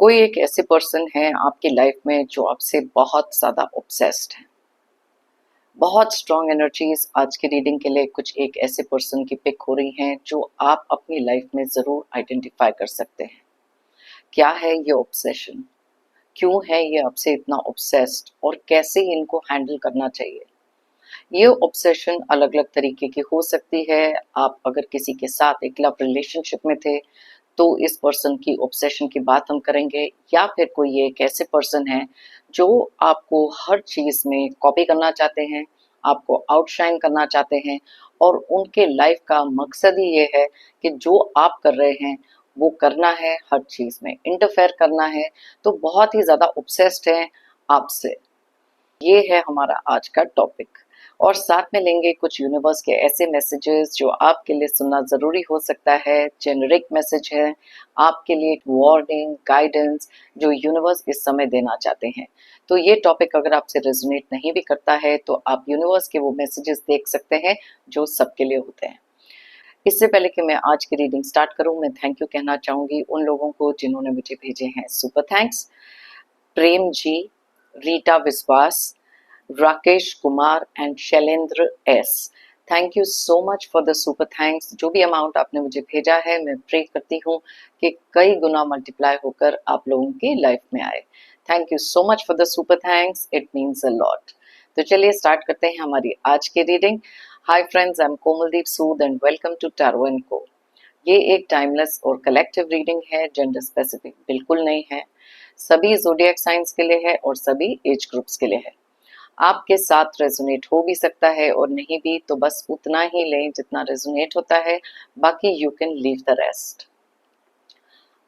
कोई एक ऐसे पर्सन है आपकी लाइफ में जो आपसे बहुत ज़्यादा ऑब्सेस्ड है। बहुत स्ट्रॉन्ग एनर्जीज आज की रीडिंग के लिए कुछ एक ऐसे पर्सन की पिक हो रही हैं जो आप अपनी लाइफ में ज़रूर आइडेंटिफाई कर सकते हैं। क्या है ये ऑब्सेशन? क्यों है ये आपसे इतना ऑब्सेस्ड और कैसे इनको हैंडल करना चाहिए? ये ऑब्सेशन अलग अलग तरीके की हो सकती है। आप अगर किसी के साथ एक लव रिलेशनशिप में थे तो इस पर्सन की ऑब्सेशन की बात हम करेंगे, या फिर कोई एक ऐसे पर्सन है जो आपको हर चीज़ में कॉपी करना चाहते हैं, आपको आउटशाइन करना चाहते हैं और उनके लाइफ का मकसद ही ये है कि जो आप कर रहे हैं वो करना है, हर चीज़ में इंटरफेयर करना है। तो बहुत ही ज़्यादा ऑब्सेस्ड हैं आपसे। ये है हमारा आज का टॉपिक। और साथ में लेंगे कुछ यूनिवर्स के ऐसे मैसेजेस जो आपके लिए सुनना ज़रूरी हो सकता है। जेनरिक मैसेज है आपके लिए, एक वार्निंग, गाइडेंस जो यूनिवर्स इस समय देना चाहते हैं। तो ये टॉपिक अगर आपसे रेजोनेट नहीं भी करता है तो आप यूनिवर्स के वो मैसेजेस देख सकते हैं जो सबके लिए होते हैं। इससे पहले कि मैं आज की रीडिंग स्टार्ट करूं, मैं थैंक यू कहना चाहूंगी उन लोगों को जिन्होंने मुझे भेजे हैं सुपर थैंक्स। प्रेम जी, रीटा विश्वास, Rakesh Kumar and Shailendra S. Thank you so much for the super thanks. जो भी अमाउंट आपने मुझे भेजा है मैं प्रे करती हूँ कि कई गुना मल्टीप्लाई होकर आप लोगों की लाइफ में आए। Thank you so much for the super thanks, it means a lot. तो चलिए स्टार्ट करते हैं हमारी आज की reading. Hi friends, I am Komaldeep Sood and welcome to tarot and co. ये एक टाइमलेस और कलेक्टिव रीडिंग है, जेंडर स्पेसिफिक बिल्कुल नहीं है। सभी ज़ोडिएक साइंस के लिए है और सभी एज ग्रुप्स के लिए है। आपके साथ रेजोनेट हो भी सकता है और नहीं भी, तो बस उतना ही लें जितना रेजोनेट होता है, बाकी you can leave the rest.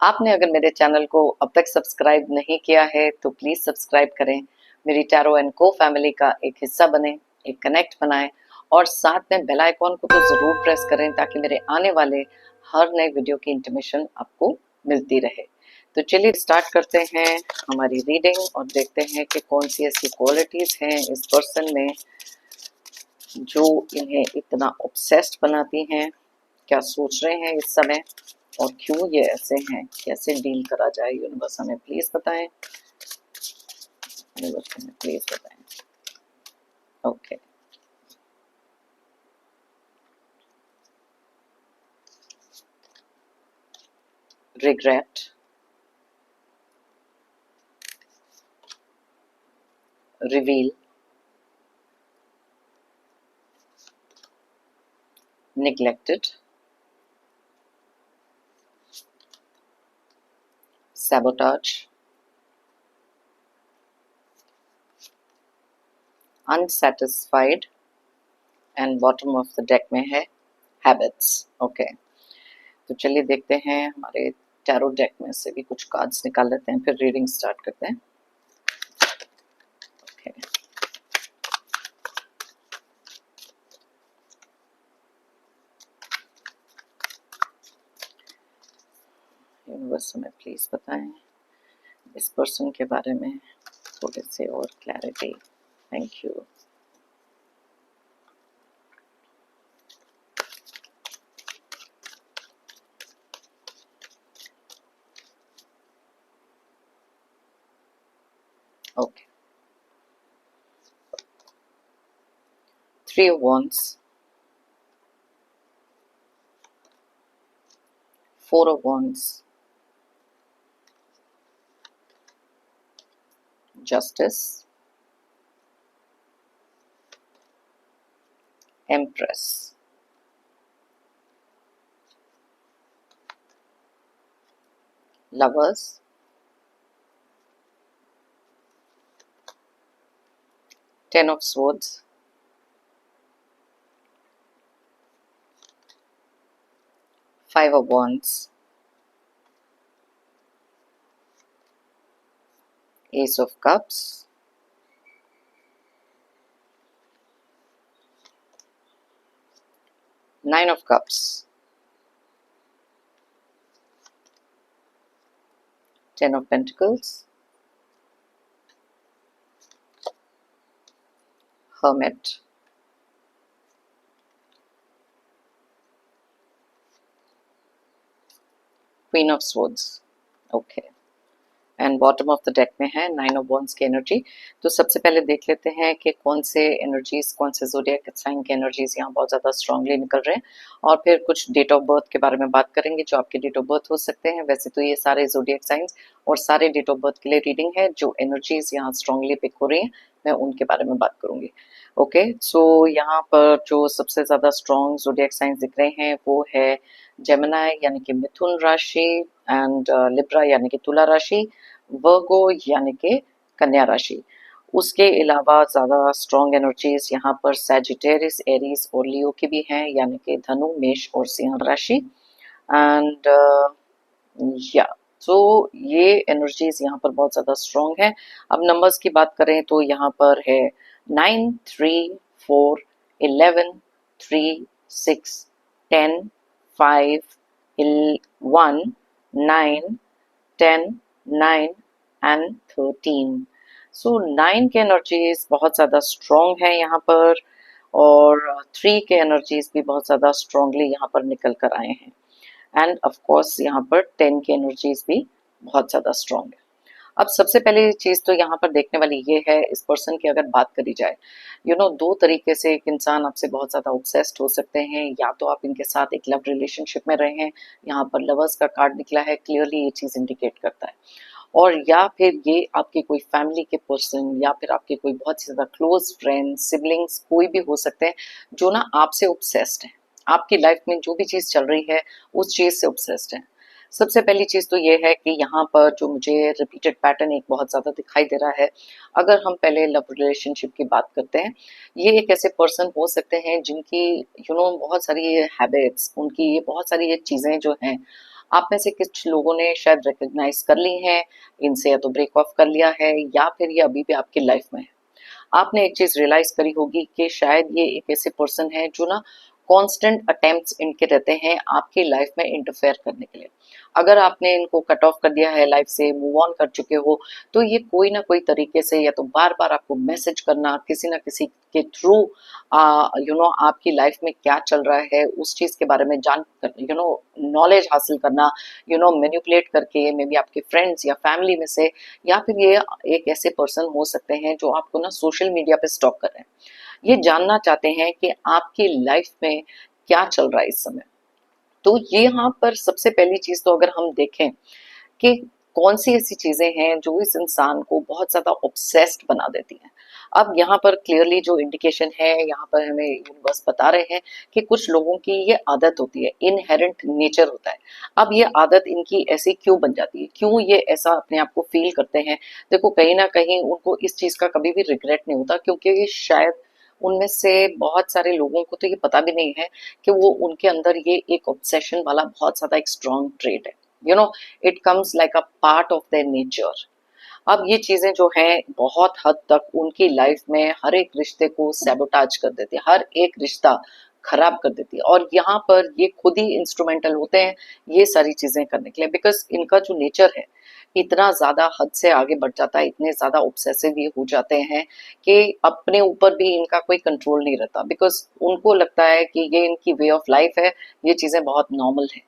आपने अगर मेरे चैनल को अब तक सब्सक्राइब नहीं किया है तो प्लीज़ सब्सक्राइब करें, मेरी टैरो एंड को फैमिली का एक हिस्सा बने, एक कनेक्ट बनाएं और साथ में बेल आइकॉन को तो ज़रूर प्रेस करें ताकि मेरे आने वाले हर नए वीडियो की इंटीमेशन आपको मिलती रहे। तो चलिए स्टार्ट करते हैं हमारी रीडिंग और देखते हैं कि कौन सी ऐसी क्वालिटीज़ हैं इस पर्सन में जो इन्हें इतना ऑब्सेस्ड बनाती हैं। क्या सोच रहे हैं इस समय और क्यों ये ऐसे हैं, कैसे डील करा जाए, यूनिवर्स हमें प्लीज बताएं। यूनिवर्स हमें प्लीज बताएं। Okay, regret, reveal, neglected, sabotage, unsatisfied and bottom of the deck में है हैबिट्स। ओके, तो चलिए देखते हैं, हमारे टैरो डेक में से भी कुछ कार्ड्स निकाल लेते हैं, फिर रीडिंग स्टार्ट करते हैं। ओके, यूनिवर्स हमें प्लीज बताएं इस पर्सन के बारे में थोड़े से और clarity. Thank you. Okay, 3 of Wands, 4 of Wands, Justice, Empress, Lovers, Ten of Swords, Five of Wands, Ace of Cups, Nine of Cups, Ten of Pentacles, Hermit, Queen of Swords. Okay, and bottom of the deck में है 9 of wands की energy. तो सबसे पहले देख लेते हैं कि कौन से एनर्जीज, कौन से ज़ोडिएक साइन के एनर्जीज यहाँ बहुत ज़्यादा स्ट्रांगली निकल रहे हैं, और फिर कुछ डेट ऑफ बर्थ के बारे में बात करेंगे जो आपके डेट ऑफ बर्थ हो सकते हैं। वैसे तो ये सारे ज़ोडिएक साइंस और सारे डेट ऑफ बर्थ के लिए रीडिंग है। जो एनर्जीज यहाँ स्ट्रांगली पिक हो रही हैं मैं उनके बारे में बात करूंगी। ओके, सो यहाँ पर जो सबसे ज़्यादा स्ट्रॉन्ग ज़ोडिएक साइंस दिख रहे हैं वो है जेमिनी यानी कि मिथुन राशि, एंड लिब्रा यानी कि तुला राशि, वर्गो यानी कि कन्या राशि। उसके अलावा ज़्यादा स्ट्रॉन्ग एनर्जीज यहाँ पर सैजिटेरियस, एरीज और लियो की भी हैं, यानी कि धनु, मेष और सिंह राशि। एंड या सो ये एनर्जीज यहाँ पर बहुत ज़्यादा स्ट्रॉन्ग है। अब नंबर्स की बात करें तो यहाँ पर है 9, 3, 4, 11, 3, 6, 10, 5, 1, 9, 10, 9 एंड 13। सो 9 के एनर्जीज बहुत ज़्यादा स्ट्रॉन्ग है यहाँ पर, और 3 के एनर्जीज भी बहुत ज़्यादा स्ट्रॉन्गली यहाँ पर निकल कर आए हैं। एंड ऑफ कोर्स यहाँ पर 10 की एनर्जीज भी बहुत ज़्यादा स्ट्रॉन्ग है। अब सबसे पहली चीज तो यहाँ पर देखने वाली ये है, इस पर्सन की अगर बात करी जाए, दो तरीके से एक इंसान आपसे बहुत ज्यादा ऑब्सेस्ड हो सकते हैं। या तो आप इनके साथ एक लव रिलेशनशिप में रहे हैं, यहाँ पर लवर्स का कार्ड निकला है, क्लियरली ये चीज इंडिकेट करता है। और या फिर ये आपके कोई फैमिली के पर्सन, या फिर आपके कोई बहुत ही ज्यादा क्लोज फ्रेंड, सिबलिंग्स, कोई भी हो सकते हैं जो ना आपसे ऑब्सेस्ड है, आपकी लाइफ में जो भी चीज चल रही है उस चीज से ऑब्सेस्ड है। सबसे पहली चीज तो ये है कि यहाँ पर जो मुझे रिपीटेड पैटर्न एक बहुत ज्यादा दिखाई दे रहा है। अगर हम पहले लव रिलेशनशिप की बात करते हैं, ये एक ऐसे पर्सन हो सकते हैं जिनकी बहुत सारी ये हैबिट्स, उनकी ये बहुत सारी ये चीजें जो हैं, आप में से कुछ लोगों ने शायद रिकग्नाइज कर ली हैं, इनसे या तो ब्रेक ऑफ कर लिया है, या फिर ये अभी भी आपकी लाइफ में है। आपने एक चीज रियलाइज करी होगी कि शायद ये एक ऐसे पर्सन है जो ना कांस्टेंट अटेम्प्ट्स इनके रहते हैं आपकी लाइफ में इंटरफेयर करने के लिए। अगर आपने इनको कट ऑफ कर दिया है लाइफ से, मूव ऑन कर चुके हो, तो ये कोई ना कोई तरीके से या तो बार बार आपको मैसेज करना, किसी ना किसी के थ्रू आपकी लाइफ में क्या चल रहा है उस चीज के बारे में जान नॉलेज हासिल करना, मैनिपुलेट करके, मे बी आपके फ्रेंड्स या फैमिली में से, या फिर ये एक ऐसे पर्सन हो सकते हैं जो आपको ना सोशल मीडिया पे स्टॉक कर रहे हैं। ये जानना चाहते हैं कि आपकी लाइफ में क्या चल रहा है इस समय। तो ये यहाँ पर सबसे पहली चीज तो अगर हम देखें कि कौन सी ऐसी चीजें हैं जो इस इंसान को बहुत ज्यादा ऑब्सेस्ड बना देती हैं। अब यहाँ पर क्लियरली जो इंडिकेशन है, यहाँ पर हमें यूनिवर्स बता रहे हैं कि कुछ लोगों की ये आदत होती है, इनहेरेंट नेचर होता है। अब ये आदत इनकी ऐसी क्यों बन जाती है, क्यों ये ऐसा अपने आप को फील करते हैं? देखो, कहीं ना कहीं उनको इस चीज का कभी भी रिग्रेट नहीं होता, क्योंकि ये शायद उनमें से बहुत सारे लोगों को तो ये पता भी नहीं है कि वो उनके अंदर ये एक ऑब्सेशन वाला बहुत ज्यादा एक स्ट्रॉन्ग ट्रेट है। It comes like a part of their nature. अब ये चीजें जो हैं बहुत हद तक उनकी लाइफ में हर एक रिश्ते को सैबोटाज कर देती है, हर एक रिश्ता खराब कर देती है, और यहाँ पर ये खुद ही इंस्ट्रूमेंटल होते हैं ये सारी चीजें करने के लिए, बिकॉज इनका जो नेचर है इतना ज्यादा हद से आगे बढ़ जाता है, इतने ज्यादा ऑब्सेसिव ये हो जाते हैं कि अपने ऊपर भी इनका कोई कंट्रोल नहीं रहता, बिकॉज उनको लगता है कि ये इनकी वे ऑफ लाइफ है, ये चीजें बहुत नॉर्मल है।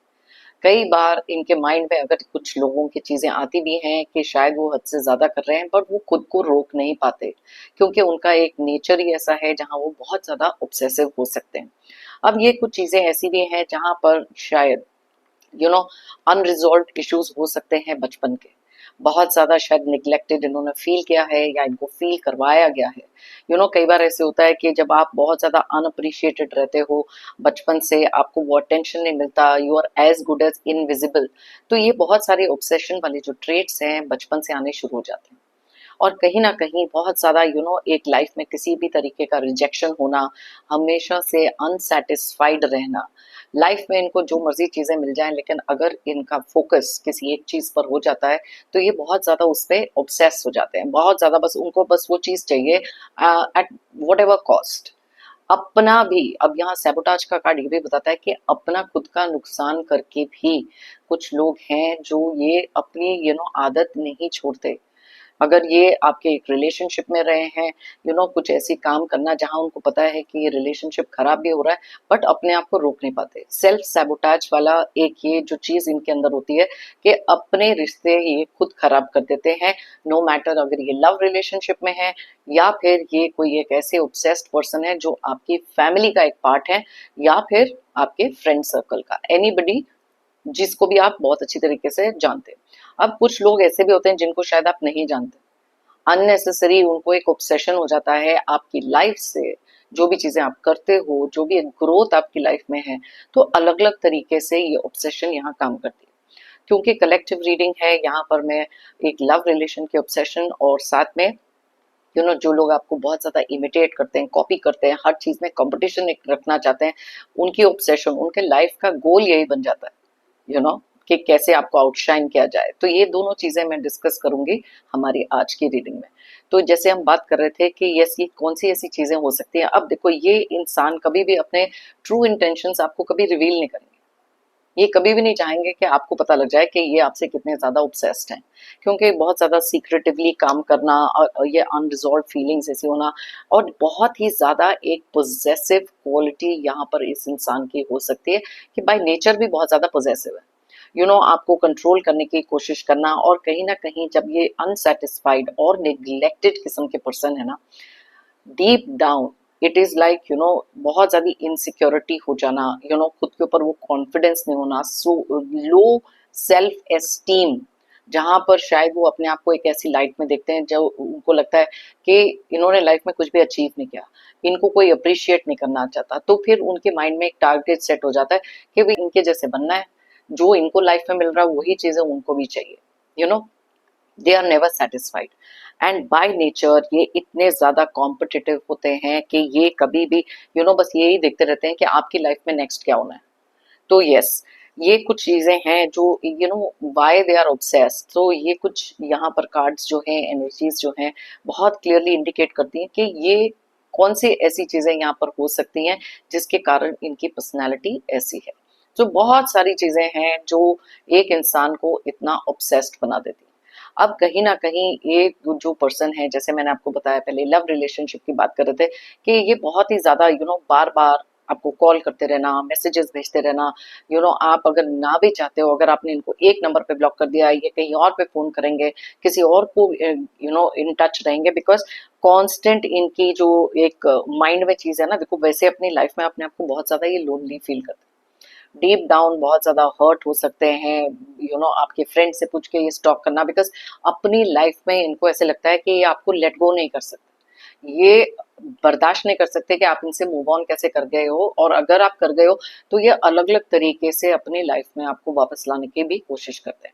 कई बार इनके माइंड में अगर कुछ लोगों की चीजें आती भी हैं कि शायद वो हद से ज्यादा कर रहे हैं, बट वो खुद को रोक नहीं पाते, क्योंकि उनका एक नेचर ही ऐसा है जहां वो बहुत ज्यादा ऑब्सेसिव हो सकते हैं। अब ये कुछ चीजें ऐसी भी हैं जहां पर शायद अनरिजॉल्व इश्यूज हो सकते हैं बचपन के, बहुत ज्यादा शायद निग्लेक्टेड इन्होंने फील किया है या इनको फील करवाया गया है। कई बार ऐसे होता है कि जब आप बहुत ज्यादा अनअप्रिशिएटेड रहते हो बचपन से, आपको वो अटेंशन नहीं मिलता, you are as good as invisible, तो ये बहुत सारे ऑब्सेशन वाले जो ट्रेट्स हैं बचपन से आने शुरू हो जाते हैं। और कहीं ना कहीं बहुत ज्यादा एक लाइफ में किसी भी तरीके का रिजेक्शन होना, हमेशा से अनसेटिस्फाइड रहना, लाइफ में इनको जो मर्जी चीजें मिल जाएं, लेकिन अगर इनका फोकस किसी एक चीज पर हो जाता है तो ये बहुत ज्यादा उस पर ऑब्सेस हो जाते हैं, बहुत ज्यादा, बस उनको बस वो चीज चाहिए एट वट एवर कॉस्ट। अपना भी, अब यहाँ सैबोटाज का कार्ड ये भी बताता है कि अपना खुद का नुकसान करके भी कुछ लोग हैं जो ये अपनी आदत नहीं छोड़ते। अगर ये आपके एक रिलेशनशिप में रहे हैं, कुछ ऐसी काम करना जहां उनको पता है कि ये रिलेशनशिप खराब भी हो रहा है, बट अपने आप को रोक नहीं पाते। सेल्फ सैबोटाज वाला एक ये जो चीज इनके अंदर होती है कि अपने रिश्ते ये खुद खराब कर देते हैं, नो मैटर अगर ये लव रिलेशनशिप में है या फिर ये कोई एक ऐसे ऑब्सेस्ड पर्सन है जो आपकी फैमिली का एक पार्ट है, या फिर आपके फ्रेंड सर्कल का एनीबडी जिसको भी आप बहुत अच्छी तरीके से जानते हैं। अब कुछ लोग ऐसे भी होते हैं जिनको शायद आप नहीं जानते, अननेसेसरी उनको एक ऑब्सेशन हो जाता है आपकी लाइफ से, जो भी चीजें आप करते हो, जो भी एक ग्रोथ आपकी लाइफ में है, तो अलग अलग तरीके से ये ऑब्सेशन यहाँ काम करती है। क्योंकि कलेक्टिव रीडिंग है, यहाँ पर मैं एक लव रिलेशन के ऑब्सेशन और साथ में जो लोग आपको बहुत ज्यादा इमिटेट करते हैं, कॉपी करते हैं, हर चीज में कंपटीशन रखना चाहते हैं, उनकी ऑब्सेशन, उनके लाइफ का गोल यही बन जाता है कि कैसे आपको आउटशाइन किया जाए। तो ये दोनों चीजें मैं डिस्कस करूंगी हमारी आज की रीडिंग में। तो जैसे हम बात कर रहे थे कि यस, ये कौन सी ऐसी चीजें हो सकती हैं। अब देखो, ये इंसान कभी भी अपने ट्रू इंटेंशंस आपको कभी रिवील नहीं करेंगे। ये कभी भी नहीं चाहेंगे कि आपको पता लग जाए कि ये आपसे कितने ज्यादा ऑब्सेस्ड हैं, क्योंकि बहुत ज्यादा सीक्रेटिवली काम करना और ये अनरिजॉल्व फीलिंग्स ऐसे होना, और बहुत ही ज्यादा एक पोजेसिव क्वालिटी यहाँ पर इस इंसान की हो सकती है कि बाय नेचर भी बहुत ज्यादा पोजेसिव है। आपको कंट्रोल करने की कोशिश करना, और कहीं ना कहीं जब ये अनसेटिस्फाइड और नेग्लेक्टेड किस्म के पर्सन है ना, deep down it is like बहुत ज्यादा इनसिक्योरिटी हो जाना, खुद के ऊपर वो कॉन्फिडेंस नहीं होना, सो लो सेल्फ एस्टीम, जहां पर शायद वो अपने आप को एक ऐसी लाइट में देखते हैं जो उनको लगता है कि इन्होंने लाइफ में कुछ भी अचीव नहीं किया, इनको कोई अप्रिशिएट नहीं करना चाहता। तो फिर उनके माइंड में एक टारगेट सेट हो जाता है कि भाई इनके जैसे बनना है, जो इनको लाइफ में मिल रहा है वही चीजें उनको भी चाहिए। They are never satisfied, and by nature ये इतने ज्यादा कॉम्पिटिटिव होते हैं कि ये कभी भी बस यही देखते रहते हैं कि आपकी लाइफ में नेक्स्ट क्या होना है। तो यस, ये कुछ चीजें हैं जो व्हाई दे आर ऑब्सेस्ड। तो ये कुछ यहाँ पर कार्ड्स जो हैं, एनर्जीज जो हैं, बहुत क्लियरली इंडिकेट करती हैं कि ये कौन सी ऐसी चीजें यहाँ पर हो सकती हैं जिसके कारण इनकी पर्सनैलिटी ऐसी है। तो बहुत सारी चीजें हैं जो एक इंसान को इतना ऑब्सेस्ड बना देती है। अब कहीं ना कहीं एक जो पर्सन है, जैसे मैंने आपको बताया पहले लव रिलेशनशिप की बात कर रहे थे, कि ये बहुत ही ज्यादा बार बार आपको कॉल करते रहना, मैसेजेस भेजते रहना, आप अगर ना भी चाहते हो, अगर आपने इनको एक नंबर पे ब्लॉक कर दिया, ये कहीं और पे फोन करेंगे, किसी और को इन टच रहेंगे, बिकॉज कांस्टेंट इनकी जो एक माइंड में चीज है ना, देखो वैसे अपनी लाइफ में अपने आप को बहुत ज्यादा ये लोनली फील करते हैं, डीप डाउन बहुत ज्यादा हर्ट हो सकते हैं। आपके फ्रेंड से पूछ के ये स्टॉक करना, बिकॉज अपनी लाइफ में इनको ऐसे लगता है कि ये आपको लेट गो नहीं कर सकते, ये बर्दाश्त नहीं कर सकते कि आप इनसे मूव ऑन कैसे कर गए हो, और अगर आप कर गए हो तो ये अलग अलग तरीके से अपनी लाइफ में आपको वापस लाने की भी कोशिश करते हैं।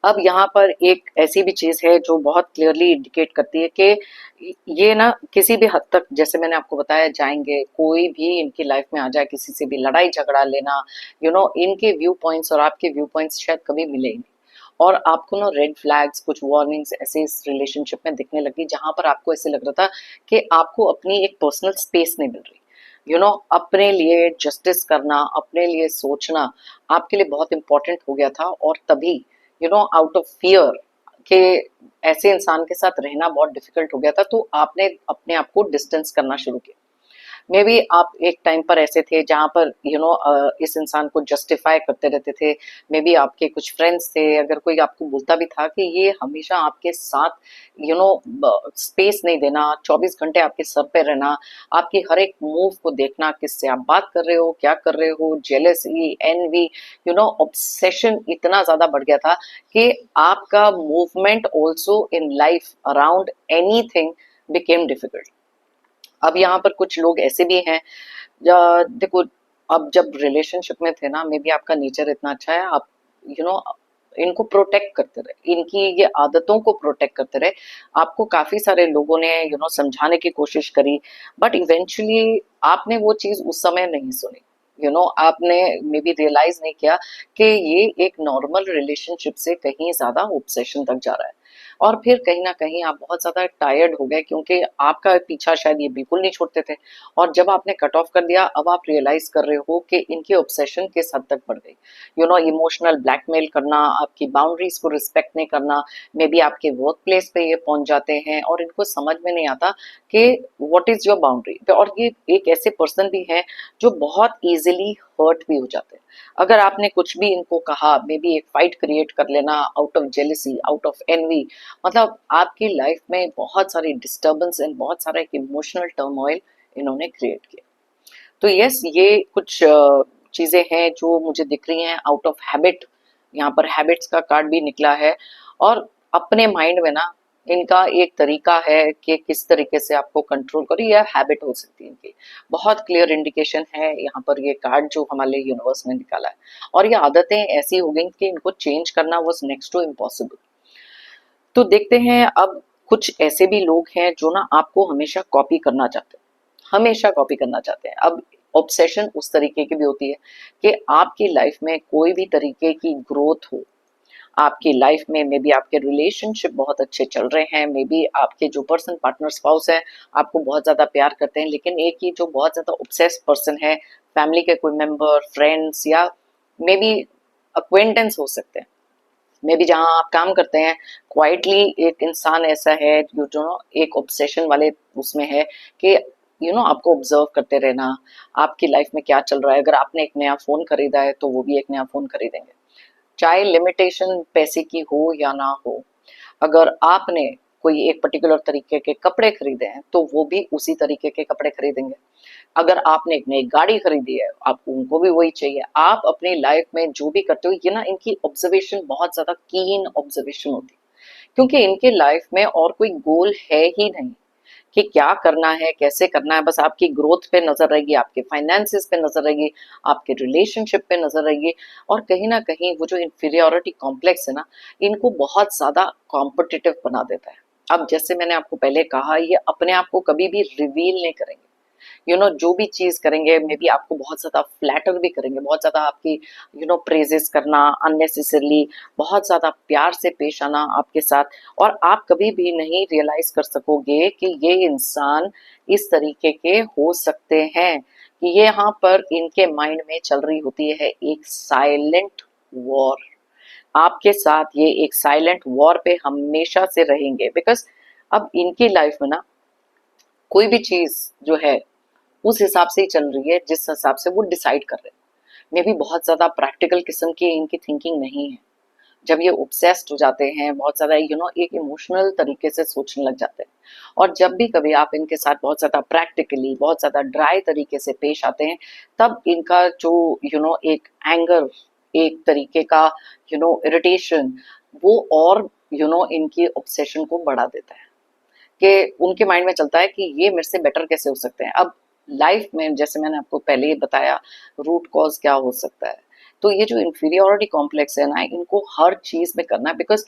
अब यहाँ पर एक ऐसी भी चीज है जो बहुत क्लियरली इंडिकेट करती है कि ये ना किसी भी हद तक, जैसे मैंने आपको बताया, जाएंगे, कोई भी इनकी लाइफ में आ जाए, किसी से भी लड़ाई झगड़ा लेना, इनके व्यू पॉइंट्स और आपके व्यू पॉइंट्स शायद कभी मिले ही नहीं, और आपको ना रेड फ्लैग्स, कुछ वार्निंग्स ऐसे इस रिलेशनशिप में दिखने लगी, जहां पर आपको ऐसे लग रहा था कि आपको अपनी एक पर्सनल स्पेस नहीं मिल रही। अपने लिए जस्टिस करना, अपने लिए सोचना आपके लिए बहुत इंपॉर्टेंट हो गया था, और तभी आउट ऑफ फियर के ऐसे इंसान के साथ रहना बहुत डिफिकल्ट हो गया था, तो आपने अपने आप को डिस्टेंस करना शुरू किया। मे बी आप एक टाइम पर ऐसे थे जहां पर इस इंसान को जस्टिफाई करते रहते थे। मे बी आपके कुछ फ्रेंड्स थे, अगर कोई आपको बोलता भी था कि ये हमेशा आपके साथ स्पेस नहीं देना, 24 घंटे आपके सर पे रहना, आपकी हर एक मूव को देखना, किससे आप बात कर रहे हो, क्या कर रहे हो, जेलसी, एनवी, ऑब्सेशन इतना ज्यादा बढ़ गया था कि आपका movement also in life around anything became difficult. अब यहाँ पर कुछ लोग ऐसे भी हैं, देखो, अब जब रिलेशनशिप में थे ना, मे बी आपका नेचर इतना अच्छा है, आप इनको प्रोटेक्ट करते रहे, इनकी ये आदतों को प्रोटेक्ट करते रहे। आपको काफी सारे लोगों ने समझाने की कोशिश करी, बट इवेंचुअली आपने वो चीज उस समय नहीं सुनी। आपने मे बी रियलाइज नहीं किया कि ये एक नॉर्मल रिलेशनशिप से कहीं ज्यादा ऑब्सेशन तक जा रहा है। और फिर कहीं ना कहीं आप बहुत ज्यादा टायर्ड हो गए क्योंकि आपका पीछा शायद ये बिल्कुल नहीं छोड़ते थे, और जब आपने कट ऑफ कर दिया अब आप रियलाइज कर रहे हो कि इनकी ऑब्सेशन किस हद तक बढ़ गई। इमोशनल ब्लैकमेल करना, आपकी बाउंड्रीज को रिस्पेक्ट नहीं करना, मे बी आपके वर्क प्लेस पे ये पहुंच जाते हैं और इनको समझ में नहीं आता कि व्हाट इज योर बाउंड्री। और ये एक ऐसे पर्सन भी है जो बहुत इजीली हर्ट भी हो जाते हैं। अगर आपने कुछ भी इनको कहा, मे बी एक फाइट क्रिएट कर लेना out of jealousy, out of envy, मतलब आपकी लाइफ में बहुत सारी डिस्टर्बेंस एंड बहुत सारा एक इमोशनल टर्मोइल इन्होंने क्रिएट किया। तो यस, ये कुछ चीजें हैं जो मुझे दिख रही हैं आउट ऑफ हैबिट। यहाँ पर हैबिट्स का कार्ड भी निकला है, और अपने माइंड में ना इनका एक तरीका है कि किस तरीके से आपको कंट्रोल करो, या हैबिट हो सकती है इनकी। बहुत क्लियर इंडिकेशन है यहाँ पर ये कार्ड जो हमारे यूनिवर्स ने निकाला है। और ये आदतें ऐसी हो गई कि इनको चेंज करना वॉज नेक्स्ट टू इम्पॉसिबल। तो देखते हैं अब, कुछ ऐसे भी लोग हैं जो ना आपको हमेशा कॉपी करना चाहते हैं, हमेशा कॉपी करना चाहते हैं। अब ऑब्सेशन उस तरीके की भी होती है कि आपकी लाइफ में कोई भी तरीके की ग्रोथ हो, आपकी लाइफ में मे बी आपके रिलेशनशिप बहुत अच्छे चल रहे हैं, मे बी आपके जो पर्सन पार्टनर स्पाउस है आपको बहुत ज्यादा प्यार करते हैं, लेकिन एक ही जो बहुत ज्यादा ऑब्सेस्ड पर्सन है, फैमिली के कोई मेंबर, फ्रेंड्स, या मे बी अक्वेंटेंस हो सकते हैं, मे बी जहाँ आप काम करते हैं, क्वाइटली एक इंसान ऐसा है जो एक ऑब्सेशन वाले उसमें है कि आपको ऑब्जर्व करते रहना, आपकी लाइफ में क्या चल रहा है। अगर आपने एक नया फोन खरीदा है तो वो भी एक नया फोन खरीदेंगे, चाहे लिमिटेशन पैसे की हो या ना हो। अगर आपने कोई एक पर्टिकुलर तरीके के कपड़े खरीदे हैं तो वो भी उसी तरीके के कपड़े खरीदेंगे। अगर आपने एक नई गाड़ी खरीदी है, आपको उनको भी वही चाहिए। आप अपनी लाइफ में जो भी करते हो, ये ना इनकी ऑब्जर्वेशन बहुत ज्यादा कीन ऑब्जर्वेशन होती है, क्योंकि इनके लाइफ में और कोई गोल है ही नहीं कि क्या करना है, कैसे करना है। बस आपकी ग्रोथ पे नजर रहेगी, आपके फाइनेंसिस पे नजर रहेगी, आपके रिलेशनशिप पे नजर रहेगी। और कहीं ना कहीं वो जो इंफीरियोरिटी कॉम्प्लेक्स है ना, इनको बहुत ज्यादा कॉम्पिटिटिव बना देता है। अब जैसे मैंने आपको पहले कहा, ये अपने आप को कभी भी रिवील नहीं करेंगे। जो भी चीज करेंगे, मे बी आपको बहुत ज्यादा फ्लैटर भी करेंगे, बहुत ज्यादा आपकी प्रेजेस करना अननेसेसरली, बहुत ज्यादा प्यार से पेश आना आपके साथ। और आप कभी भी नहीं रियलाइज कर सकोगे कि ये इंसान इस तरीके के हो सकते हैं, कि ये यहाँ पर इनके माइंड में चल रही होती है एक साइलेंट वॉर। आपके साथ ये एक साइलेंट वॉर पे हमेशा से रहेंगे, बिकॉज अब इनकी लाइफ में ना कोई भी चीज जो है उस हिसाब से ही चल रही है जिस हिसाब से वो डिसाइड कर रहे हैं। मे भी बहुत ज्यादा प्रैक्टिकल किस्म की इनकी थिंकिंग नहीं है। जब ये ऑब्सेस्ड हो जाते हैं, बहुत ज्यादा एक इमोशनल तरीके से सोचने लग जाते हैं, और जब भी कभी आप इनके साथ बहुत ज्यादा प्रैक्टिकली, बहुत ज्यादा ड्राई तरीके से पेश आते हैं, तब इनका जो एक एंगर, एक तरीके का इरिटेशन, वो और इनकी ऑब्सेशन को बढ़ा देता है, कि उनके माइंड में चलता है कि ये मेरे से बेटर कैसे हो सकते हैं। अब लाइफ में जैसे मैंने आपको पहले ही बताया, रूट कॉज क्या हो सकता है। तो ये जो इंफीरियोरिटी कॉम्प्लेक्स है ना, इनको हर चीज में करना है, बिकॉज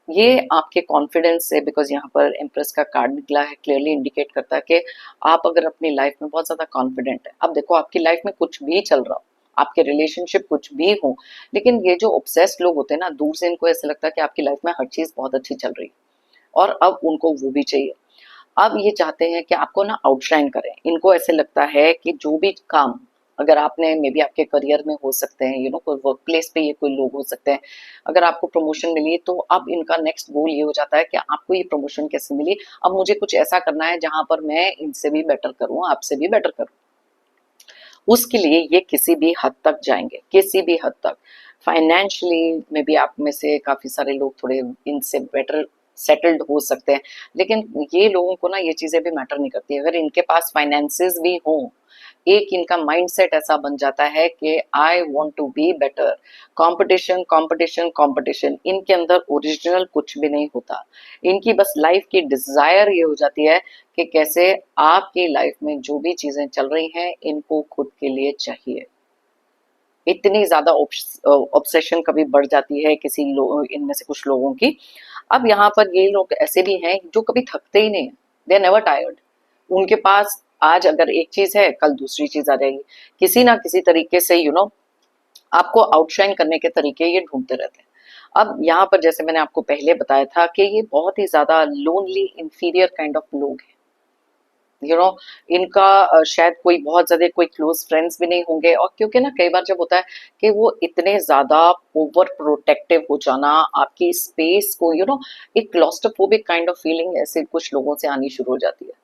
ये आपके कॉन्फिडेंस से, बिकॉज यहाँ पर एम्प्रेस का कार्ड निकला है, क्लियरली इंडिकेट करता है कि आप अगर अपनी लाइफ में बहुत ज्यादा कॉन्फिडेंट है। अब देखो, आपकी लाइफ में कुछ भी चल रहा हो, आपके रिलेशनशिप कुछ भी हो, लेकिन ये जो ऑब्सेस्ड लोग होते हैं ना, दूर से इनको ऐसा लगता है कि आपकी लाइफ में हर चीज बहुत अच्छी चल रही है, और अब उनको वो भी चाहिए। अब ये चाहते हैं कि आपको ना आउटशाइन करें। इनको ऐसे लगता है कि जो भी काम अगर आपने, मे बी आपके करियर में हो सकते हैं, कोई वर्क प्लेस पे ये कोई लोग हो सकते हैं, अगर आपको प्रमोशन मिली तो अब इनका नेक्स्ट गोल ये हो जाता है कि आपको ये प्रमोशन कैसे मिली, अब मुझे कुछ ऐसा करना है जहां पर मैं इनसे भी बेटर करूं, आपसे भी बेटर करूं। उसके लिए ये किसी भी हद तक जाएंगे, किसी भी हद तक। फाइनेंशियली में भी आप में से काफी सारे लोग थोड़े इनसे बेटर सेटल्ड हो सकते हैं, लेकिन ये लोगों को ना ये चीजें भी मैटर नहीं करती। अगर इनके पास फाइनेंसेस भी हों, एक इनका माइंडसेट ऐसा बन जाता है कि I want to be better. Competition competition competition, इनके अंदर ओरिजिनल कुछ भी नहीं होता। इनकी बस लाइफ की डिजायर ये हो जाती है कि कैसे आपकी लाइफ में जो भी चीजें चल रही हैं इनको खुद के लिए चाहिए। इतनी ज्यादा ऑब्सेशन कभी बढ़ जाती है किसी लोग, इनमें से कुछ लोगों की। अब यहाँ पर ये लोग ऐसे भी हैं जो कभी थकते ही नहीं, दे नेवर टायर्ड। उनके पास आज अगर एक चीज है, कल दूसरी चीज आ जाएगी, किसी ना किसी तरीके से आपको आउटशाइन करने के तरीके ये ढूंढते रहते हैं। अब यहाँ पर जैसे मैंने आपको पहले बताया था कि ये बहुत ही ज्यादा लोनली इंफीरियर काइंड ऑफ लोग हैं, यू नो। इनका शायद कोई बहुत ज्यादा कोई क्लोज फ्रेंड्स भी नहीं होंगे, और क्योंकि ना कई बार जब होता है कि वो इतने ज्यादा ओवर प्रोटेक्टिव हो जाना आपकी स्पेस को, एक क्लॉस्ट्रोफोबिक काइंड ऑफ फीलिंग ऐसे कुछ लोगों से आनी शुरू हो जाती है।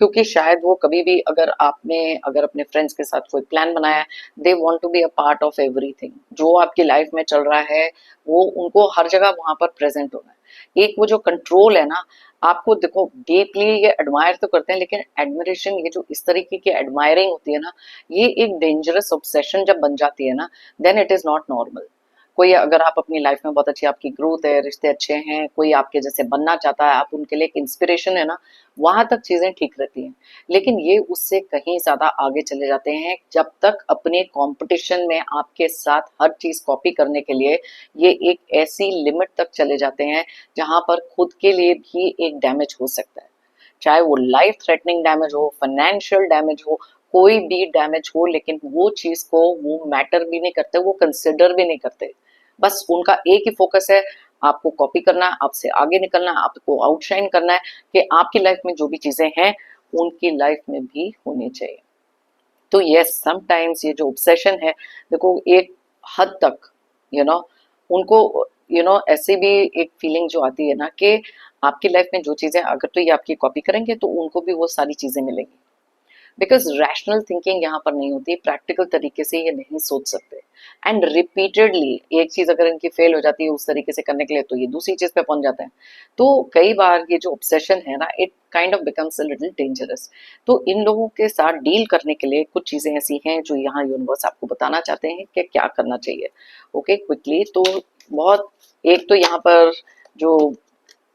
क्योंकि शायद वो कभी भी अगर अपने फ्रेंड्स के साथ कोई प्लान बनाया है, they want to be a part of everything जो आपकी लाइफ में चल रहा है, वो उनको हर जगह वहां पर प्रेजेंट होना है। एक वो जो कंट्रोल है ना, आपको देखो डीपली ये एडमायर तो करते हैं, लेकिन एडमिरेशन, ये जो इस तरीके की एडमायरिंग होती है ना, ये एक डेंजरस ऑब्सेशन जब बन जाती है ना, then it is not normal. कोई अगर आप अपनी लाइफ में बहुत अच्छी आपकी ग्रोथ है, रिश्ते अच्छे हैं, कोई आपके जैसे बनना चाहता है, आप उनके लिए एक इंस्पिरेशन है ना, वहां तक चीजें ठीक रहती हैं। लेकिन ये उससे कहीं ज्यादा आगे चले जाते हैं जब तक अपने कंपटीशन में आपके साथ हर चीज कॉपी करने के लिए ये एक ऐसी लिमिट तक चले जाते हैं जहां पर खुद के लिए भी एक डैमेज हो सकता है। चाहे वो लाइफ थ्रेटनिंग डैमेज हो, फाइनेंशियल डैमेज हो, कोई भी डैमेज हो, लेकिन वो चीज को वो मैटर भी नहीं करते, वो कंसिडर भी नहीं करते। बस उनका एक ही फोकस है, आपको कॉपी करना है, आपसे आगे निकलना है, आपको आउटशाइन करना है, कि आपकी लाइफ में जो भी चीजें हैं उनकी लाइफ में भी होनी चाहिए। तो यस, समटाइम्स ये जो ऑब्सेशन है, देखो एक हद तक, यू नो उनको, ऐसे भी एक फीलिंग जो आती है ना कि आपकी लाइफ में जो चीजें अगर तो ये आपकी कॉपी करेंगे तो उनको भी वो सारी चीजें मिलेंगी। बिकॉज रैशनल थिंकिंग यहाँ पर नहीं होती, प्रैक्टिकल तरीके से ये नहीं सोच सकते। एंड रिपीटेडली एक चीज अगर इनकी फेल हो जाती है उस तरीके से करने के लिए, तो ये दूसरी चीज पे पहुंच जाते हैं। तो कई बार ये जो ऑब्सेशन है ना, it kind of becomes a little dangerous. तो इन लोगों के साथ डील करने के लिए कुछ चीजें ऐसी हैं जो यहाँ यूनिवर्स आपको बताना चाहते हैं कि क्या करना चाहिए। ओके, क्विकली तो बहुत, एक तो यहाँ पर जो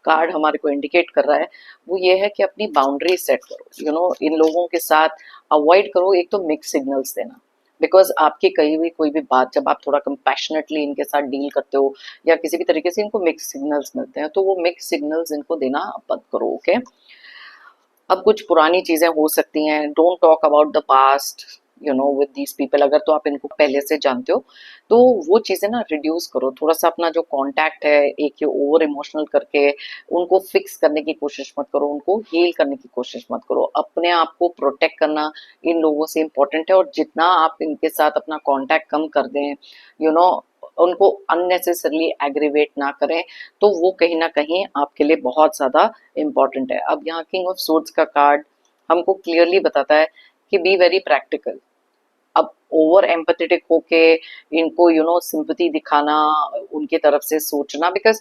कार्ड हमारे को इंडिकेट कर रहा है वो ये है कि अपनी बाउंड्री सेट करो, इन लोगों के साथ अवॉइड करो एक तो मिक्स सिग्नल्स देना। बिकॉज आपकी कही हुई कोई भी बात जब आप थोड़ा कंपैशनेटली इनके साथ डील करते हो या किसी भी तरीके से इनको मिक्स सिग्नल्स मिलते हैं, तो वो मिक्स सिग्नल्स इनको देना बंद करो। ओके, अब कुछ पुरानी चीजें हो सकती हैं, don't talk about the past, with these people. अगर तो आप इनको पहले से जानते हो तो वो चीजें ना रिड्यूस करो, थोड़ा सा अपना जो कांटेक्ट है एक ये ओवर इमोशनल करके उनको फिक्स करने की कोशिश मत करो, उनको हील करने की कोशिश मत करो। अपने आप को प्रोटेक्ट करना इन लोगों से इम्पोर्टेंट है, और जितना आप इनके साथ अपना कांटेक्ट कम कर दें, उनको अननेसेसरली एग्रीवेट ना करें, तो वो कहीं ना कहीं आपके लिए बहुत ज्यादा इम्पोर्टेंट है। अब यहाँ किंग ऑफ सोर्ड्स का कार्ड हमको क्लियरली बताता है कि बी वेरी प्रैक्टिकल। अब ओवर एम्पथेटिक होके इनको सिंपैथी दिखाना, उनके तरफ से सोचना, बिकॉज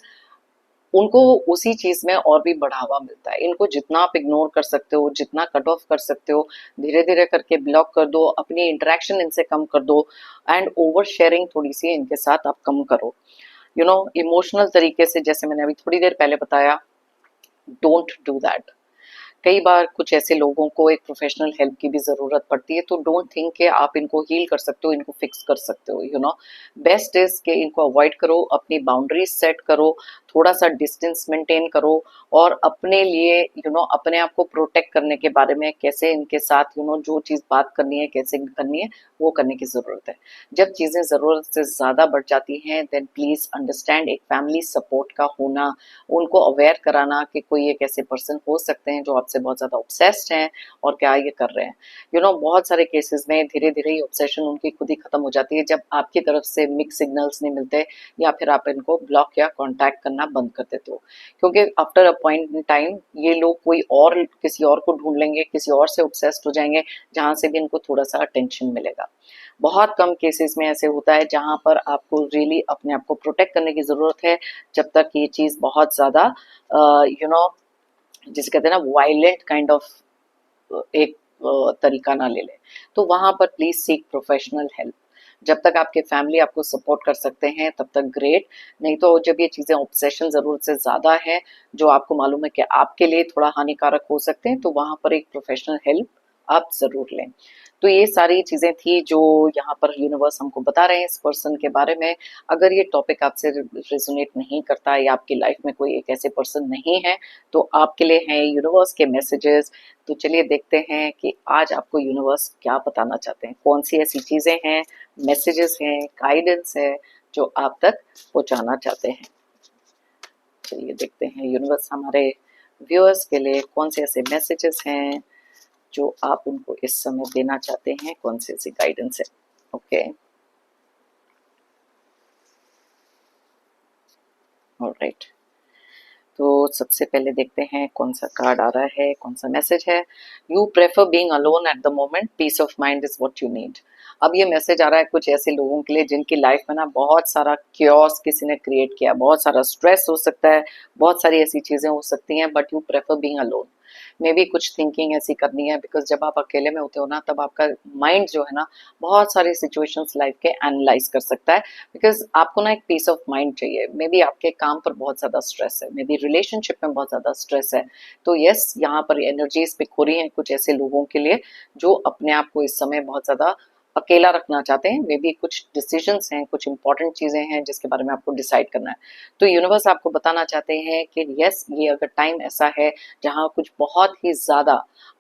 उनको उसी चीज में और भी बढ़ावा मिलता है। इनको जितना आप इग्नोर कर सकते हो, जितना कट ऑफ कर सकते हो, धीरे धीरे करके ब्लॉक कर दो, अपनी इंटरेक्शन इनसे कम कर दो, एंड ओवर शेयरिंग थोड़ी सी इनके साथ आप कम करो। इमोशनल तरीके से, जैसे मैंने अभी थोड़ी देर पहले बताया, डोंट डू दैट। कई बार कुछ ऐसे लोगों को एक प्रोफेशनल हेल्प की भी जरूरत पड़ती है, तो डोंट थिंक कि आप इनको हील कर सकते हो, इनको फिक्स कर सकते हो। बेस्ट इज कि इनको अवॉइड करो, अपनी बाउंड्रीज सेट करो, थोड़ा सा डिस्टेंस मेंटेन करो, और अपने लिए अपने आप को प्रोटेक्ट करने के बारे में कैसे इनके साथ जो चीज बात करनी है, कैसे करनी है, वो करने की जरूरत है। जब चीजें जरूरत से ज्यादा बढ़ जाती हैं, देन प्लीज अंडरस्टैंड, एक फैमिली सपोर्ट का होना, उनको अवेयर कराना कि कोई एक ऐसे पर्सन हो सकते हैं जो आपसे बहुत ज्यादा ऑब्सेस्ड हैं और क्या ये कर रहे हैं। बहुत सारे केसेस में धीरे धीरे ही ऑब्सेशन उनकी खुद ही खत्म हो जाती है जब आपकी तरफ से मिक्स सिग्नल्स नहीं मिलते, या फिर आप इनको ब्लॉक या कॉन्टैक्ट करना बंद कर देते हो। क्योंकि after a point in time ये लोग कोई और किसी और को ढूंढ लेंगे, किसी और से ऑब्सेस्ड हो जाएंगे, जहां से भी इनको थोड़ा सा अटेंशन मिलेगा। बहुत कम केसेस में ऐसे होता है जहां पर आपको रियली अपने आप को प्रोटेक्ट करने की जरूरत है, जब तक ये चीज बहुत ज्यादा यू नो जिसे कहते हैं ना वायलेंट काइंड ऑफ एक तरीका ना ले ले। तो वहां पर प्लीज सीक प्रोफेशनल हेल्प। जब तक आपके फैमिली आपको सपोर्ट कर सकते हैं तब तक ग्रेट, नहीं तो जब ये चीजें ऑब्सेशन जरूरत से ज्यादा है, जो आपको मालूम है कि आपके लिए थोड़ा हानिकारक हो सकते हैं, तो वहां पर एक प्रोफेशनल हेल्प आप जरूर लें। तो ये सारी चीजें थी जो यहाँ पर यूनिवर्स हमको बता रहे हैं इस पर्सन के बारे में। अगर ये टॉपिक आपसे रेजोनेट नहीं करता है या आपकी लाइफ में कोई एक ऐसे पर्सन नहीं है, तो आपके लिए हैं यूनिवर्स के मैसेजेस। तो चलिए देखते हैं कि आज आपको यूनिवर्स क्या बताना चाहते हैं, कौन सी ऐसी चीजें हैं, मैसेजेस हैं, गाइडेंस है, जो आप तक पहुंचाना चाहते हैं। चलिए देखते हैं यूनिवर्स हमारे व्यूअर्स के लिए कौन से ऐसे मैसेजेस हैं जो आप उनको इस समय देना चाहते हैं, कौन सी ऐसी गाइडेंस है। Okay, alright. तो सबसे पहले देखते हैं कौन सा कार्ड आ रहा है, कौन सा मैसेज है। You prefer being alone at the moment, peace of mind is what you need. अब ये मैसेज आ रहा है कुछ ऐसे लोगों के लिए जिनकी लाइफ में ना बहुत सारा क्योस किसी ने क्रिएट किया, बहुत सारा स्ट्रेस हो सकता है, बहुत सारी ऐसी चीजें हो सकती हैं, but you prefer being alone. May be कुछ थिंकिंग ऐसी करनी है, बिकॉज जब आप अकेले में होते हो ना, तब आपका माइंड जो है ना बहुत सारी सिचुएशंस लाइफ के एनालाइज कर सकता है। बिकॉज आपको ना एक पीस ऑफ माइंड चाहिए। मे बी आपके काम पर बहुत ज्यादा स्ट्रेस है, मे बी रिलेशनशिप में बहुत ज्यादा स्ट्रेस है। तो यस, यहाँ पर एनर्जीज पिक हो रही है कुछ ऐसे लोगों के लिए जो अपने आप को इस समय बहुत ज्यादा अकेला रखना चाहते हैं। मे बी कुछ डिसीजंस हैं, कुछ इंपॉर्टेंट चीजें हैं जिसके बारे में आपको डिसाइड करना है। तो यूनिवर्स आपको बताना चाहते हैं कि यस, ये अगर टाइम ऐसा है जहाँ कुछ बहुत ही ज्यादा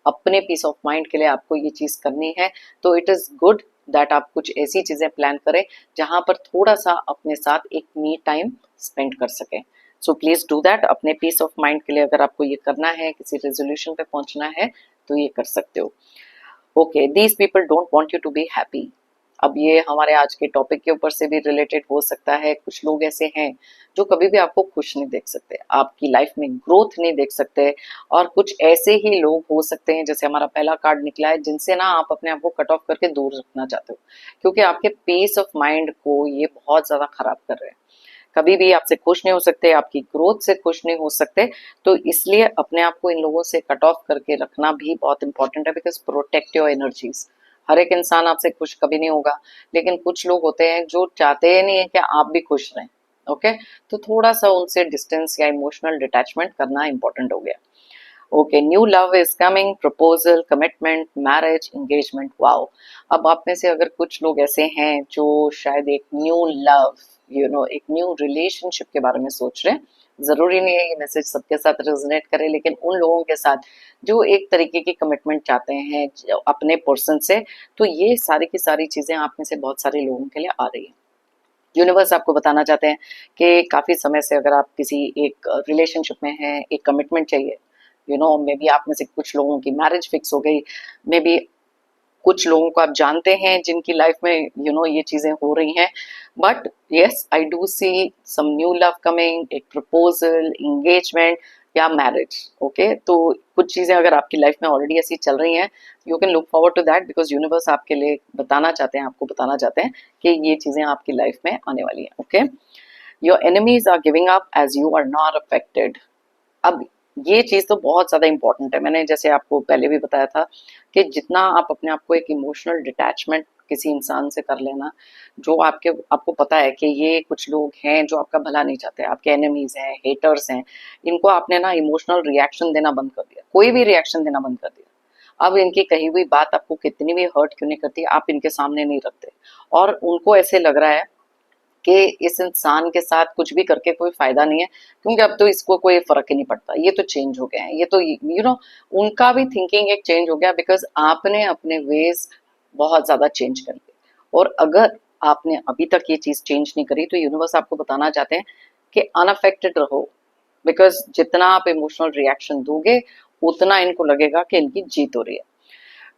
अपने पीस ऑफ माइंड के लिए आपको ये चीज करनी है, तो इट इज गुड दैट आप कुछ ऐसी चीजें प्लान करें जहां पर थोड़ा सा अपने साथ एक मी टाइम स्पेंड कर सकें। So please do that. अपने पीस ऑफ माइंड के लिए अगर आपको ये करना है, किसी रेजोल्यूशन पे पहुंचना है, तो ये कर सकते हो। Okay, these people don't want you to be happy. अब ये हमारे आज के टॉपिक के ऊपर से भी रिलेटेड हो सकता है। कुछ लोग ऐसे हैं जो कभी भी आपको खुश नहीं देख सकते, आपकी लाइफ में ग्रोथ नहीं देख सकते। और कुछ ऐसे ही लोग हो सकते हैं, जैसे हमारा पहला कार्ड निकला है, जिनसे ना आप अपने आप को कट ऑफ करके दूर रखना चाहते हो, क्योंकि आपके पीस ऑफ माइंड को ये बहुत ज्यादा खराब कर रहे हैं। कभी भी आपसे खुश नहीं हो सकते, आपकी ग्रोथ से खुश नहीं हो सकते। तो इसलिए अपने आप को इन लोगों से कट ऑफ करके रखना भी बहुत इंपॉर्टेंट है, बिकॉज प्रोटेक्ट योर एनर्जीज। हर एक इंसान आपसे खुश कभी नहीं होगा, लेकिन कुछ लोग होते हैं जो चाहते ही नहीं है कि आप भी खुश रहें। ओके, तो थोड़ा सा उनसे डिस्टेंस या इमोशनल डिटैचमेंट करना इंपॉर्टेंट हो गया। Okay, new love is coming, proposal, commitment, marriage, engagement. Wow. अब आप में से अगर कुछ लोग ऐसे हैं जो शायद एक न्यू लव, एक न्यू रिलेशनशिप के बारे में सोच रहे हैं। जरूरी नहीं है ये मैसेज सबके साथ रेजोनेट करे, लेकिन उन लोगों के साथ जो एक तरीके की कमिटमेंट चाहते हैं अपने पर्सन से, तो ये सारी की सारी चीजें आप में से बहुत सारे लोगों के लिए आ रही है। यूनिवर्स आपको बताना चाहते हैं कि काफी समय से अगर आप किसी एक रिलेशनशिप में हैं, एक कमिटमेंट चाहिए, मे बी आप में से कुछ लोगों की मैरिज फिक्स हो गई, मे बी कुछ लोगों को आप जानते हैं जिनकी लाइफ में ये चीजें हो रही हैं। But yes, I do see some new love coming, एक प्रपोजल, एंगेजमेंट या मैरिज। ओके, तो कुछ चीजें अगर आपकी लाइफ में ऑलरेडी ऐसी चल रही हैं, you can look forward to that, because universe आपके लिए बताना चाहते हैं, आपको बताना चाहते हैं कि ये चीजें आपकी लाइफ में आने वाली हैं। Okay, your enemies are giving up as you are not affected. अब ये चीज तो बहुत ज्यादा इंपॉर्टेंट है। मैंने जैसे आपको पहले भी बताया था कि जितना आप अपने आप को एक इमोशनल डिटैचमेंट किसी इंसान से कर लेना, जो आपको पता है कि ये कुछ लोग हैं जो आपका भला नहीं चाहते, आपके एनिमीज हैं, हेटर्स हैं, इनको आपने ना इमोशनल रिएक्शन देना बंद कर दिया, कोई भी रिएक्शन देना बंद कर दिया। अब इनकी कही हुई बात आपको कितनी भी हर्ट क्यों नहीं करती, आप इनके सामने नहीं रखते, और उनको ऐसे लग रहा है कि इस इंसान के साथ कुछ भी करके कोई फायदा नहीं है, क्योंकि अब तो इसको कोई फर्क ही नहीं पड़ता, ये तो चेंज हो गए हैं, ये तो उनका भी थिंकिंग एक चेंज हो गया, बिकॉज आपने अपने वेज बहुत ज्यादा चेंज कर लिए। और अगर आपने अभी तक ये चीज चेंज नहीं करी, तो यूनिवर्स आपको बताना चाहते हैं कि अनअफेक्टेड रहो, बिकॉज जितना आप इमोशनल रिएक्शन दोगे, उतना इनको लगेगा कि इनकी जीत हो रही है।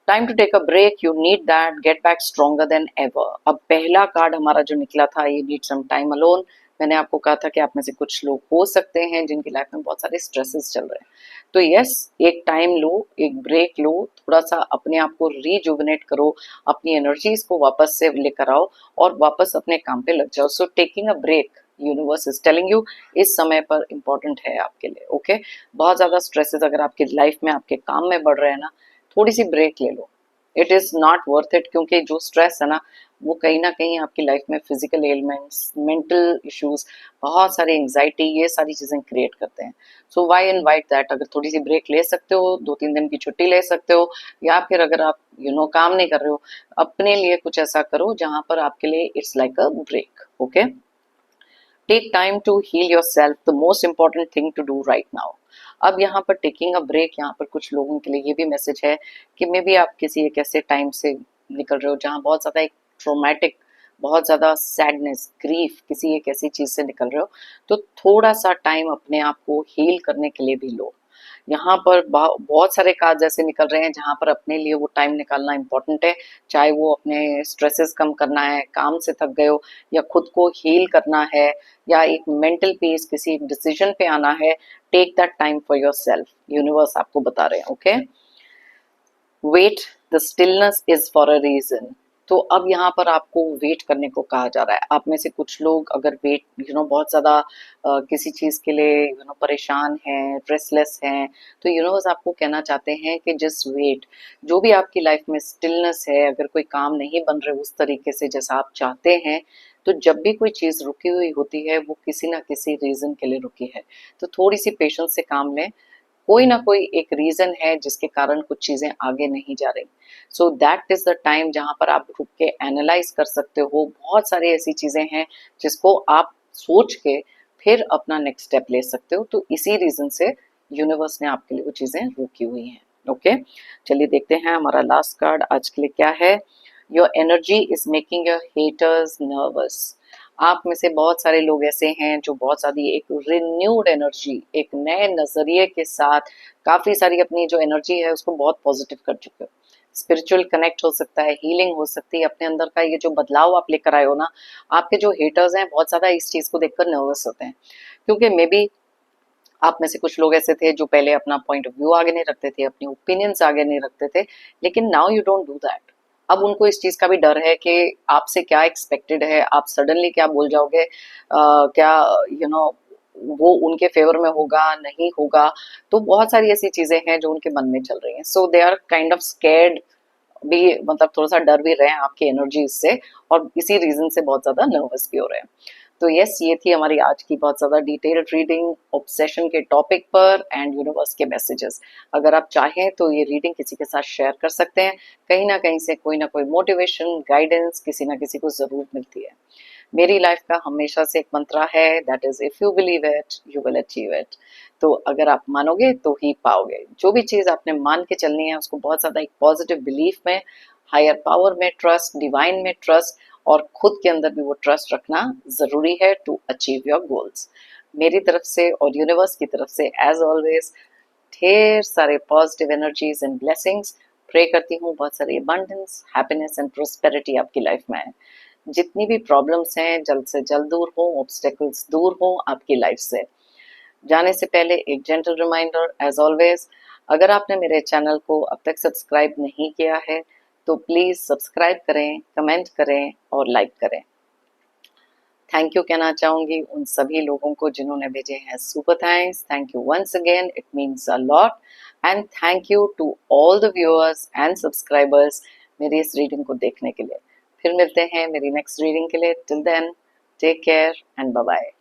Time to take a break, you need that, get back stronger than ever. अब पहला कार्ड हमारा जो निकला था, ये नीड सम टाइम अलोन। मैंने आपको कहा था कि आप में से कुछ लोग हो सकते हैं जिनकी लाइफ में बहुत सारे स्ट्रेसेस चल रहे हैं। तो यस, एक टाइम लो, एक ब्रेक लो, थोड़ा सा अपने आप को रिजुविनेट करो, अपनी एनर्जीज को वापस से लेकर आओ और वापस अपने काम पे लग जाओ। So taking a break, universe is telling you, इस समय पर इंपॉर्टेंट है आपके लिए। ओके, बहुत ज्यादा स्ट्रेसेस अगर आपकी लाइफ में, आपके काम में बढ़ रहे हैं ना, थोड़ी सी ब्रेक ले लो। It is not worth it, क्योंकि जो स्ट्रेस है ना, वो कहीं ना कहीं आपकी लाइफ में फिजिकल एलिमेंट्स, मेंटल इश्यूज, बहुत सारी एंग्जाइटी, ये सारी चीजें क्रिएट करते हैं। So why invite that. अगर थोड़ी सी ब्रेक ले सकते हो, 2-3 दिन की छुट्टी ले सकते हो, या फिर अगर आप काम नहीं कर रहे हो, अपने लिए कुछ ऐसा करो जहां पर आपके लिए it's like a break. Okay, take time to heal yourself, the most important thing to do right now. अब यहाँ पर टेकिंग अ ब्रेक, यहाँ पर कुछ लोगों के लिए ये भी मैसेज है कि मे बी आप किसी एक ऐसे टाइम से निकल रहे हो जहाँ बहुत ज्यादा एक ट्रोमैटिक बहुत ज़्यादा सैडनेस, ग्रीफ, किसी एक ऐसी चीज़ से निकल रहे हो, तो थोड़ा सा टाइम अपने आप को हील करने के लिए भी लो। यहाँ पर बहुत सारे कार्ड ऐसे निकल रहे हैं जहाँ पर अपने लिए वो टाइम निकालना इम्पोर्टेंट है, चाहे वो अपने स्ट्रेसेस कम करना है, काम से थक गए हो, या खुद को हील करना है, या एक मेंटल पीस, किसी एक डिसीजन पे आना है। Take that time for yourself, universe आपको बता रहे हैं। Okay, wait, the stillness is for a reason. तो अब यहाँ पर आपको वेट करने को कहा जा रहा है। आप में से कुछ लोग अगर वेट बहुत ज़्यादा किसी चीज़ के लिए परेशान हैं, रेस्टलेस हैं, तो यूनिवर्स आपको कहना चाहते हैं कि जस्ट वेट। जो भी आपकी लाइफ में स्टिलनेस है, अगर कोई काम नहीं बन रहे उस तरीके से जैसा आप चाहते हैं, तो जब भी कोई चीज़ रुकी हुई होती है वो किसी ना किसी रीज़न के लिए रुकी है। तो थोड़ी सी पेशेंस से काम लें, कोई ना कोई एक रीजन है जिसके कारण कुछ चीजें आगे नहीं जा रही। So that is the time जहां पर आप रुक के एनालाइज कर सकते हो। बहुत सारी ऐसी चीजें हैं जिसको आप सोच के फिर अपना नेक्स्ट स्टेप ले सकते हो। तो इसी रीजन से यूनिवर्स ने आपके लिए वो चीजें रोकी हुई हैं। ओके, चलिए देखते हैं हमारा लास्ट कार्ड आज के लिए क्या है। Your energy is making your haters nervous. आप में से बहुत सारे लोग ऐसे हैं जो बहुत सारी एक रिन्यूड एनर्जी, एक नए नजरिए के साथ काफी सारी अपनी जो एनर्जी है उसको बहुत पॉजिटिव कर चुके हो। स्पिरिचुअल कनेक्ट हो सकता है, हीलिंग हो सकती है, अपने अंदर का ये जो बदलाव आप लेकर आए हो ना, आपके जो हेटर्स हैं बहुत ज्यादा इस चीज को देखकर नर्वस होते हैं, क्योंकि मे बी आप में से कुछ लोग ऐसे थे जो पहले अपना पॉइंट ऑफ व्यू आगे नहीं रखते थे, अपनी ओपिनियंस आगे नहीं रखते थे, लेकिन now you don't do that. अब उनको इस चीज का भी डर है कि आपसे क्या एक्सपेक्टेड है, आप सडनली क्या बोल जाओगे, क्या वो उनके फेवर में होगा नहीं होगा। तो बहुत सारी ऐसी चीजें हैं जो उनके मन में चल रही हैं। So they are kind of scared भी, मतलब थोड़ा सा डर भी रहे हैं आपकी एनर्जी से, और इसी रीजन से बहुत ज्यादा नर्वस भी हो रहे हैं। तो यस, ये थी हमारी आज की बहुत ज़्यादा डिटेल्ड रीडिंग ऑब्सेशन के टॉपिक पर एंड यूनिवर्स के मैसेजेस। अगर आप चाहें तो ये रीडिंग किसी के साथ शेयर कर सकते हैं, कहीं ना कहीं से कोई ना कोई मोटिवेशन, गाइडेंस किसी ना किसी को ज़रूर मिलती है। मेरी लाइफ का हमेशा से एक मंत्रा है, that is if you believe it you will achieve it. तो अगर आप मानोगे तो ही पाओगे। जो भी चीज़ आपने मान के चलनी है उसको बहुत ज़्यादा एक पॉजिटिव बिलीफ में, हायर पावर में ट्रस्ट, डिवाइन में ट्रस्ट, और खुद के अंदर भी वो ट्रस्ट रखना जरूरी है टू अचीव योर गोल्स। मेरी तरफ से और यूनिवर्स की तरफ से एज ऑलवेज ढेर सारे positive energies and blessings. Pray करती हूँ बहुत सारी अबंडेंस, हैप्पीनेस एंड प्रोस्पेरिटी आपकी लाइफ में है। जितनी भी प्रॉब्लम्स हैं जल्द से जल्द दूर हो, ऑब्स्टेकल्स दूर हो आपकी लाइफ से। जाने से पहले एक जेंटल रिमाइंडर एज ऑलवेज, अगर आपने मेरे चैनल को अब तक सब्सक्राइब नहीं किया है तो प्लीज सब्सक्राइब करें, कमेंट करें और लाइक करें। थैंक यू कहना चाहूंगी उन सभी लोगों को जिन्होंने भेजे हैं super thanks. Thank you once again, it means a lot. And thank you to all the viewers and subscribers मेरी इस रीडिंग को देखने के लिए। फिर मिलते हैं मेरी नेक्स्ट रीडिंग के लिए। Till then, take care and bye bye.